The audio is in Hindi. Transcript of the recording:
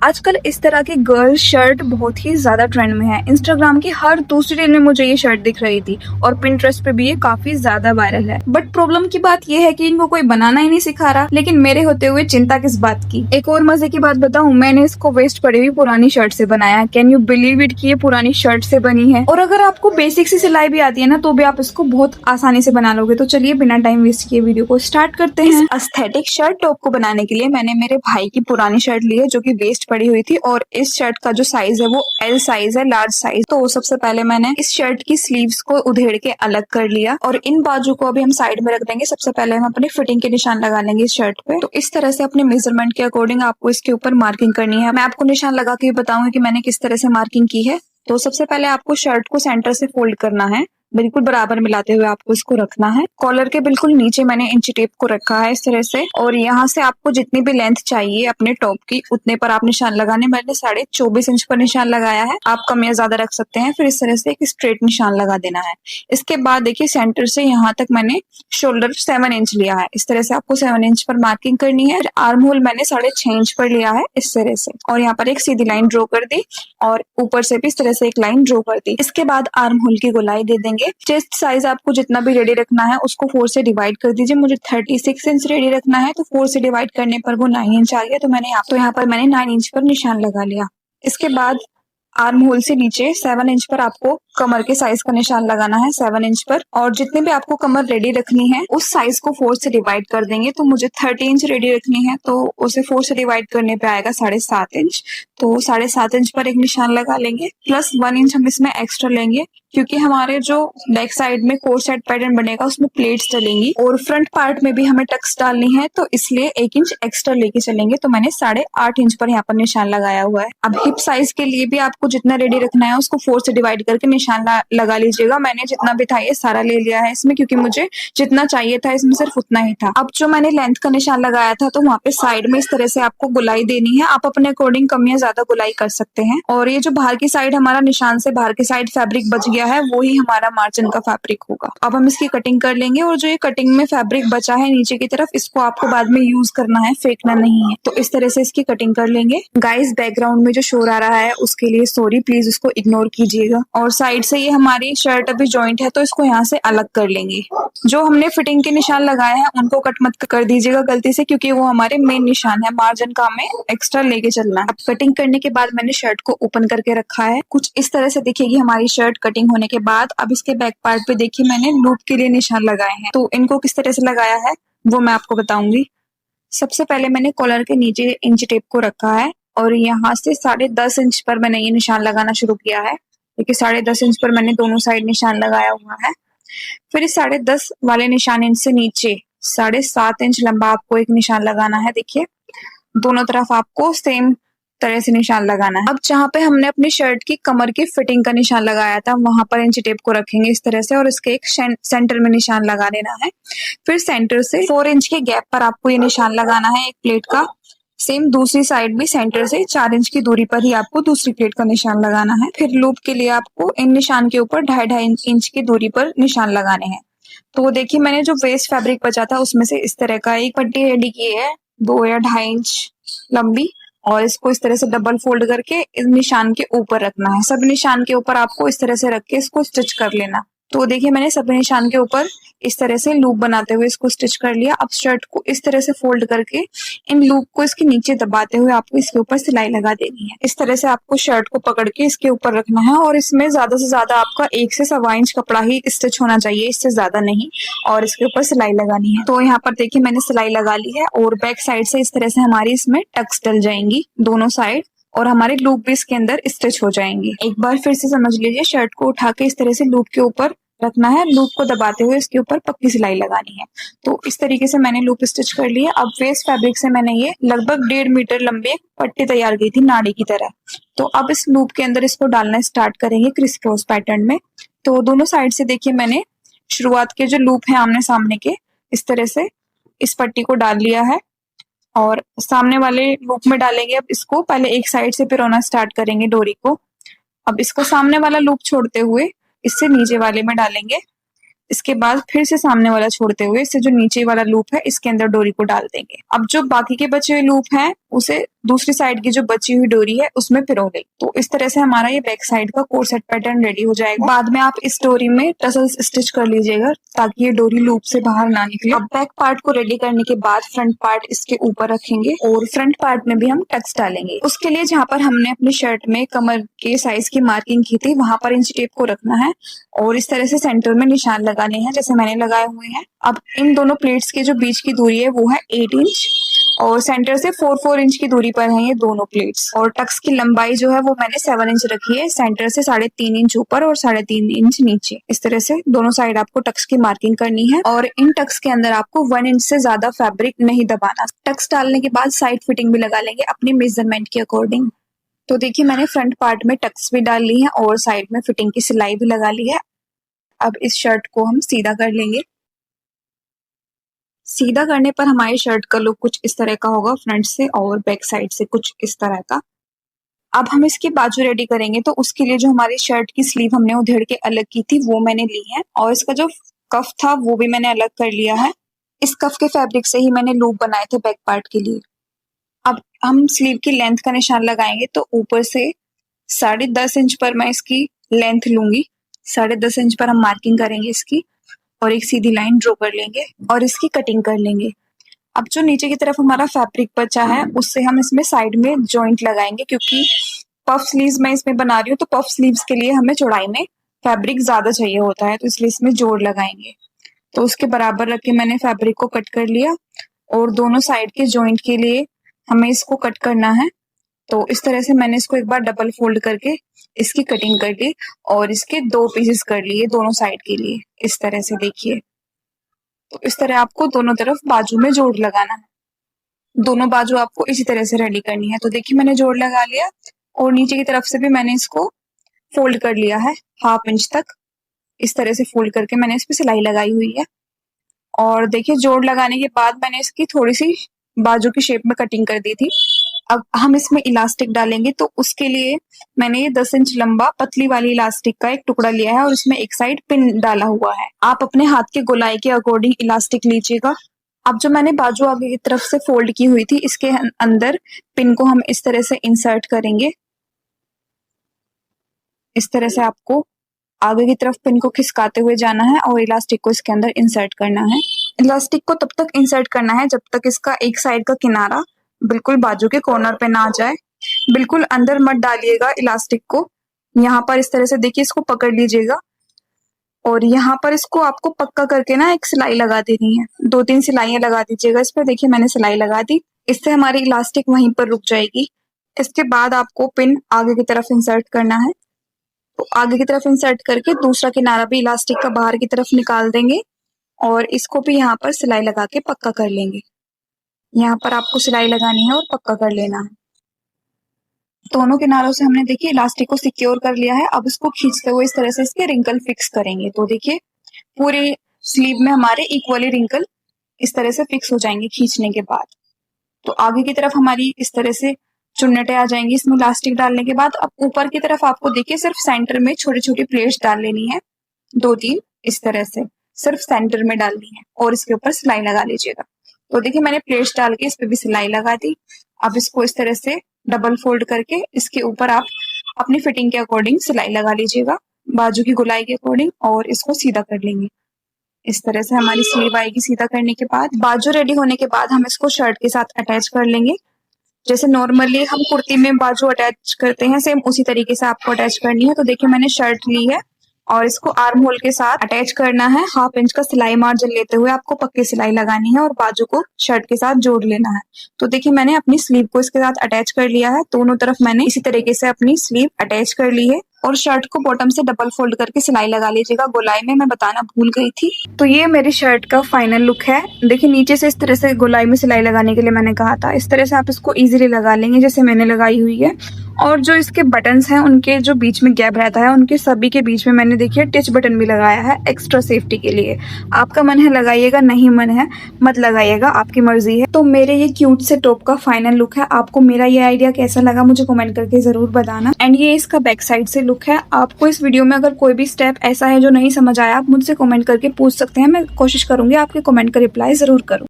आजकल इस तरह की गर्ल शर्ट बहुत ही ज्यादा ट्रेंड में है। इंस्टाग्राम की हर दूसरी रील में मुझे ये शर्ट दिख रही थी और पिंटरेस्ट पे भी ये काफी ज्यादा वायरल है। बट प्रॉब्लम की बात ये है कि इनको कोई बनाना ही नहीं सिखा रहा। लेकिन मेरे होते हुए चिंता किस बात की। एक और मजे की बात बताऊं, मैंने इसको वेस्ट पड़ी हुई पुरानी शर्ट से बनाया है। कैन यू बिलीव इट कि ये पुरानी शर्ट से बनी है। और अगर आपको बेसिक सी सिलाई भी आती है ना, तो भी आप इसको बहुत आसानी से बना लोगे। तो चलिए बिना टाइम वेस्ट किए वीडियो को स्टार्ट करते हैं। एस्थेटिक शर्ट टॉप को बनाने के लिए मैंने मेरे भाई की पुरानी शर्ट ली है जो कि वेस्ट पड़ी हुई थी, और इस शर्ट का जो साइज है वो एल साइज है, लार्ज साइज। तो सबसे पहले मैंने इस शर्ट की स्लीव्स को उधेड़ के अलग कर लिया और इन बाजू को अभी हम साइड में रख देंगे। सबसे पहले हम अपनी फिटिंग के निशान लगा लेंगे इस शर्ट पे। तो इस तरह से अपने मेजरमेंट के अकॉर्डिंग आपको इसके ऊपर मार्किंग करनी है। मैं आपको निशान लगा के बताऊंगी कि मैंने किस तरह से मार्किंग की है। तो सबसे पहले आपको शर्ट को सेंटर से फोल्ड करना है, बिल्कुल बराबर मिलाते हुए आपको इसको रखना है। कॉलर के बिल्कुल नीचे मैंने इंची टेप को रखा है इस तरह से, और यहाँ से आपको जितनी भी लेंथ चाहिए अपने टॉप की उतने पर आप निशान लगाने। मैंने 24.5 इंच पर निशान लगाया है, आप कम या ज्यादा रख सकते हैं। फिर इस तरह से एक स्ट्रेट निशान लगा देना है। इसके बाद देखिए सेंटर से यहाँ तक मैंने शोल्डर 7 इंच लिया है। इस तरह से आपको 7 इंच पर मार्किंग करनी है। आर्म होल मैंने 6.5 इंच पर लिया है इस तरह से, और यहाँ पर एक सीधी लाइन ड्रॉ कर दी और ऊपर से भी इस तरह से एक लाइन ड्रॉ कर दी। इसके बाद आर्म होल की गोलाई दे देंगे। चेस्ट साइज आपको जितना भी रेडी रखना है उसको 4 से डिवाइड कर दीजिए। मुझे 36 इंच रेडी रखना है, तो 4 से डिवाइड करने पर वो 9 इंच आ गया। तो यहाँ पर मैंने 9 इंच पर निशान लगा लिया। इसके बाद आर्म होल से नीचे 7 इंच पर आपको कमर के साइज का निशान लगाना है, 7 इंच पर। और जितने भी आपको कमर रेडी रखनी है उस साइज को 4 से डिवाइड कर देंगे। तो मुझे 30 इंच रेडी रखनी है, तो उसे 4 से डिवाइड करने पे आएगा 7.5 इंच। तो 7.5 इंच पर एक निशान लगा लेंगे, प्लस 1 इंच हम इसमें एक्स्ट्रा लेंगे क्योंकि हमारे जो बैक साइड में कोट सेट पैटर्न बनेगा उसमें प्लेट्स डलेंगी और फ्रंट पार्ट में भी हमें टक्स डालनी है, तो इसलिए 1 इंच एक्स्ट्रा लेके चलेंगे। तो मैंने 8.5 इंच पर यहाँ पर निशान लगाया हुआ है। अब हिप साइज के लिए भी आपको जितना रेडी रखना है उसको 4 से डिवाइड करके निशान लगा लीजिएगा। मैंने जितना भी था ये सारा ले लिया है इसमें, क्योंकि मुझे जितना चाहिए था इसमें सिर्फ उतना ही था। अब जो मैंने लेंथ का निशान लगाया था तो वहाँ पे साइड में इस तरह से आपको गुलाई देनी है। आप अपने अकॉर्डिंग कम या ज्यादा गुलाई कर सकते हैं। और ये जो बाहर की साइड हमारा निशान से बाहर की साइड फैब्रिक बच गया है वही हमारा मार्जिन का फैब्रिक होगा। अब हम इसकी कटिंग कर लेंगे, और जो ये कटिंग में फैब्रिक बचा है नीचे की तरफ इसको आपको बाद में यूज करना है, फेंकना नहीं है। तो इस तरह से इसकी कटिंग कर लेंगे। गाइस बैकग्राउंड में जो शोर आ रहा है उसके लिए सॉरी, प्लीज उसको इग्नोर कीजिएगा। और साइड से ये हमारी शर्ट अभी जॉइंट है तो इसको यहाँ से अलग कर लेंगे। जो हमने फिटिंग के निशान लगाए हैं उनको कट मत कर दीजिएगा गलती से, क्योंकि वो हमारे मेन निशान है। मार्जिन का हमें एक्स्ट्रा लेके चलना है। अब कटिंग करने के बाद मैंने शर्ट को ओपन करके रखा है। कुछ इस तरह से दिखेगी हमारी शर्ट कटिंग होने के बाद। अब इसके बैक पार्ट पे देखिए मैंने लूप के लिए निशान लगाए हैं, तो इनको किस तरह से लगाया है वो मैं आपको बताऊंगी। सबसे पहले मैंने कॉलर के नीचे इंच टेप को रखा है और यहाँ से 10.5 इंच पर मैंने ये निशान लगाना शुरू किया है। देखिए 10.5 इंच पर मैंने दोनों साइड निशान लगाया हुआ है। फिर इस 10.5 वाले निशान इंच से नीचे 7.5 इंच लंबा आपको एक निशान लगाना है। देखिए दोनों तरफ आपको सेम तरह से निशान लगाना है। अब जहाँ पे हमने अपनी शर्ट की कमर की फिटिंग का निशान लगाया था वहां पर इंच टेप को रखेंगे इस तरह से, और इसके एक सेंटर में निशान लगा देना है। फिर सेंटर से 4 इंच के गैप पर आपको ये निशान लगाना है एक प्लेट का। सेम दूसरी साइड भी सेंटर से 4 इंच की दूरी पर ही आपको दूसरी प्लेट का निशान लगाना है। फिर लूप के लिए आपको इन निशान के ऊपर 2.5 इंच की दूरी पर निशान लगाने हैं। तो देखिए मैंने जो वेस्ट फैब्रिक बचा था उसमें से इस तरह का एक पट्टी रेडी की है 2 या 2.5 इंच लंबी, और इसको इस तरह से डबल फोल्ड करके इस निशान के ऊपर रखना है। सब निशान के ऊपर आपको इस तरह से रख के इसको स्टिच कर लेना। तो देखिए मैंने सब निशान के ऊपर इस तरह से लूप बनाते हुए इसको स्टिच कर लिया। अब शर्ट को इस तरह से फोल्ड करके इन लूप को इसके नीचे दबाते हुए आपको इसके ऊपर सिलाई लगा देनी है। इस तरह से आपको शर्ट को पकड़ के इसके ऊपर रखना है, और इसमें ज्यादा से ज्यादा आपका 1 से 1.25 इंच कपड़ा ही स्टिच होना चाहिए, इससे ज्यादा नहीं। और इसके ऊपर सिलाई लगानी है। तो यहाँ पर देखिए मैंने सिलाई लगा ली है, और बैक साइड से इस तरह से हमारी इसमें टक्स डल जाएंगी दोनों साइड, और हमारे लूप भी इसके अंदर स्टिच हो जाएंगे। एक बार फिर से समझ लीजिए, शर्ट को उठा के इस तरह से लूप के ऊपर रखना है, लूप को दबाते हुए इसके ऊपर पक्की सिलाई लगानी है। तो इस तरीके से मैंने लूप स्टिच कर लिया। अब वेस्ट फैब्रिक से मैंने ये लगभग 1.5 मीटर लंबे पट्टी तैयार की थी नाड़ी की तरह। तो अब इस लूप के अंदर इसको डालना स्टार्ट करेंगे क्रिस क्रॉस पैटर्न में। तो दोनों साइड से देखिए मैंने शुरुआत के जो लूप है आमने सामने के इस तरह से इस पट्टी को डाल लिया है, और सामने वाले लूप में डालेंगे। अब इसको पहले एक साइड से पिरोना स्टार्ट करेंगे डोरी को। अब इसको सामने वाला लूप छोड़ते हुए इससे नीचे वाले में डालेंगे। इसके बाद फिर से सामने वाला छोड़ते हुए इससे जो नीचे वाला लूप है इसके अंदर डोरी को डाल देंगे। अब जो बाकी के बचे हुए लूप हैं उसे दूसरी साइड की जो बची हुई डोरी है उसमें पिरो ले। तो इस तरह से हमारा ये बैक साइड का कोर सेट पैटर्न रेडी हो जाएगा। बाद में आप इस डोरी में टसल्स स्टिच कर लीजिएगा ताकि ये डोरी लूप से बाहर ना निकले। अब बैक पार्ट को रेडी करने के बाद फ्रंट पार्ट इसके ऊपर रखेंगे और फ्रंट पार्ट में भी हम टक्स डालेंगे। उसके लिए जहाँ पर हमने अपनी शर्ट में कमर के साइज की मार्किंग की थी वहां पर इंच टेप को रखना है और इस तरह से सेंटर में निशान लगाने हैं जैसे मैंने लगाए हुए हैं। अब इन दोनों प्लेट्स के जो बीच की दूरी है वो है 8 इंच और सेंटर से 4 इंच की दूरी पर है ये दोनों प्लेट्स। और टक्स की लंबाई जो है वो मैंने 7 इंच रखी है, सेंटर से 3.5 इंच ऊपर और 3.5 इंच नीचे। इस तरह से दोनों साइड आपको टक्स की मार्किंग करनी है और इन टक्स के अंदर आपको 1 इंच से ज्यादा फैब्रिक नहीं दबाना। टक्स डालने के बाद साइड फिटिंग भी लगा लेंगे अपनी मेजरमेंट के अकॉर्डिंग। तो देखिए मैंने फ्रंट पार्ट में टक्स भी डाल ली है और साइड में फिटिंग की सिलाई भी लगा ली है। अब इस शर्ट को हम सीधा कर लेंगे। सीधा करने पर हमारी शर्ट का लुक कुछ इस तरह का होगा फ्रंट से और बैक साइड से कुछ इस तरह का। अब हम इसकी बाजू रेडी करेंगे तो उसके लिए जो हमारी शर्ट की स्लीव हमने उधेड़ के अलग की थी वो मैंने ली है और इसका जो कफ था वो भी मैंने अलग कर लिया है। इस कफ के फैब्रिक से ही मैंने लूप बनाए थे बैक पार्ट के लिए। अब हम स्लीव की लेंथ का निशान लगाएंगे तो ऊपर से 10.5 इंच पर मैं इसकी लेंथ लूंगी। 10.5 इंच पर हम मार्किंग करेंगे इसकी और एक सीधी लाइन ड्रॉ कर लेंगे और इसकी कटिंग कर लेंगे। अब जो नीचे की तरफ हमारा फैब्रिक बचा है उससे हम इसमें साइड में जॉइंट लगाएंगे क्योंकि पफ स्लीव्स मैं इसमें बना रही हूँ तो पफ स्लीव्स के लिए हमें चौड़ाई में फैब्रिक ज्यादा चाहिए होता है तो इसलिए इसमें जोड़ लगाएंगे। तो उसके बराबर रख के मैंने फैब्रिक को कट कर लिया और दोनों साइड के जॉइंट के लिए हमें इसको कट करना है। तो इस तरह से मैंने इसको एक बार डबल फोल्ड करके इसकी कटिंग कर ली और इसके 2 पीसेस कर लिए दोनों साइड के लिए। इस तरह से देखिए, तो इस तरह आपको दोनों तरफ बाजू में जोड़ लगाना है। दोनों बाजू आपको इसी तरह से रेडी करनी है। तो देखिए मैंने जोड़ लगा लिया और नीचे की तरफ से भी मैंने इसको फोल्ड कर लिया है 1/2 इंच तक। इस तरह से फोल्ड करके मैंने इस पे सिलाई लगाई हुई है और देखिए जोड़ लगाने के बाद मैंने इसकी थोड़ी सी बाजू की शेप में कटिंग कर दी थी। अब हम इसमें इलास्टिक डालेंगे तो उसके लिए मैंने ये 10 इंच लंबा पतली वाली इलास्टिक का एक टुकड़ा लिया है और इसमें एक साइड पिन डाला हुआ है। आप अपने हाथ के गोलाई के अकॉर्डिंग इलास्टिक लीजिएगा। अब जो मैंने बाजू आगे की तरफ से फोल्ड की हुई थी इसके अंदर पिन को हम इस तरह से इंसर्ट करेंगे। इस तरह से आपको आगे की तरफ पिन को खिसकाते हुए जाना है और इलास्टिक को इसके अंदर इंसर्ट करना है। इलास्टिक को तब तक इंसर्ट करना है जब तक इसका एक साइड का किनारा बिल्कुल बाजू के कॉर्नर पे ना आ जाए। बिल्कुल अंदर मत डालिएगा इलास्टिक को। यहाँ पर इस तरह से देखिए इसको पकड़ लीजिएगा और यहाँ पर इसको आपको पक्का करके ना एक सिलाई लगा देनी है। 2-3 सिलाइयां लगा दीजिएगा इस पर। देखिए मैंने सिलाई लगा दी, इससे हमारी इलास्टिक वहीं पर रुक जाएगी। इसके बाद आपको पिन आगे की तरफ इंसर्ट करना है। तो आगे की तरफ इंसर्ट करके दूसरा किनारा भी इलास्टिक का बाहर की तरफ निकाल देंगे और इसको भी यहाँ पर सिलाई लगा के पक्का कर लेंगे। यहाँ पर आपको सिलाई लगानी है और पक्का कर लेना है। दोनों किनारों से हमने देखिए इलास्टिक को सिक्योर कर लिया है। अब इसको खींचते हुए इस तरह से इसके रिंकल फिक्स करेंगे। तो देखिए पूरे स्लीव में हमारे इक्वली रिंकल इस तरह से फिक्स हो जाएंगे खींचने के बाद। तो आगे की तरफ हमारी इस तरह से चुन्नटें आ जाएंगी इसमें इलास्टिक डालने के बाद। अब ऊपर की तरफ आपको देखिए सिर्फ सेंटर में छोटी छोटी प्लेट्स डाल लेनी है, 2-3 इस तरह से सिर्फ सेंटर में डालनी है और इसके ऊपर सिलाई लगा लीजिएगा। तो देखिए मैंने प्लेट्स डाल के इस पे भी सिलाई लगा दी। अब इसको इस तरह से डबल फोल्ड करके इसके ऊपर आप अपनी फिटिंग के अकॉर्डिंग सिलाई लगा लीजिएगा, बाजू की गोलाई के अकॉर्डिंग, और इसको सीधा कर लेंगे। इस तरह से हमारी स्लीव आएगी। सीधा करने के बाद बाजू रेडी होने के बाद हम इसको शर्ट के साथ अटैच कर लेंगे। जैसे नॉर्मली हम कुर्ती में बाजू अटैच करते हैं सेम उसी तरीके से आपको अटैच करनी है। तो देखिए मैंने शर्ट ली है और इसको आर्म होल के साथ अटैच करना है। 1/2 इंच का सिलाई मार्जिन लेते हुए आपको पक्की सिलाई लगानी है और बाजू को शर्ट के साथ जोड़ लेना है। तो देखिए मैंने अपनी स्लीव को इसके साथ अटैच कर लिया है। दोनों तरफ मैंने इसी तरीके से अपनी स्लीव अटैच कर ली है और शर्ट को बॉटम से डबल फोल्ड करके सिलाई लगा लीजिएगा। गोलाई में मैं बताना भूल गई थी। तो ये मेरी शर्ट का फाइनल लुक है। देखिए नीचे से इस तरह से गोलाई में सिलाई लगाने के लिए मैंने कहा था, इस तरह से आप इसको इजीली लगा लेंगे जैसे मैंने लगाई हुई है। और जो इसके बटन्स हैं उनके जो बीच में गैप रहता है उनके सभी के बीच में मैंने देखिए टच बटन भी लगाया है एक्स्ट्रा सेफ्टी के लिए। आपका मन है लगाइएगा, नहीं मन है मत लगाइएगा, आपकी मर्जी है। तो मेरे ये क्यूट से टॉप का फाइनल लुक है। आपको मेरा ये आइडिया कैसा लगा मुझे कमेंट करके जरूर बताना। एंड ये इसका बैक साइड से लुक है। आपको इस वीडियो में अगर कोई भी स्टेप ऐसा है जो नहीं समझ आया आप मुझसे कमेंट करके पूछ सकते हैं। मैं कोशिश करूंगी आपके कमेंट का रिप्लाई जरूर करूँ।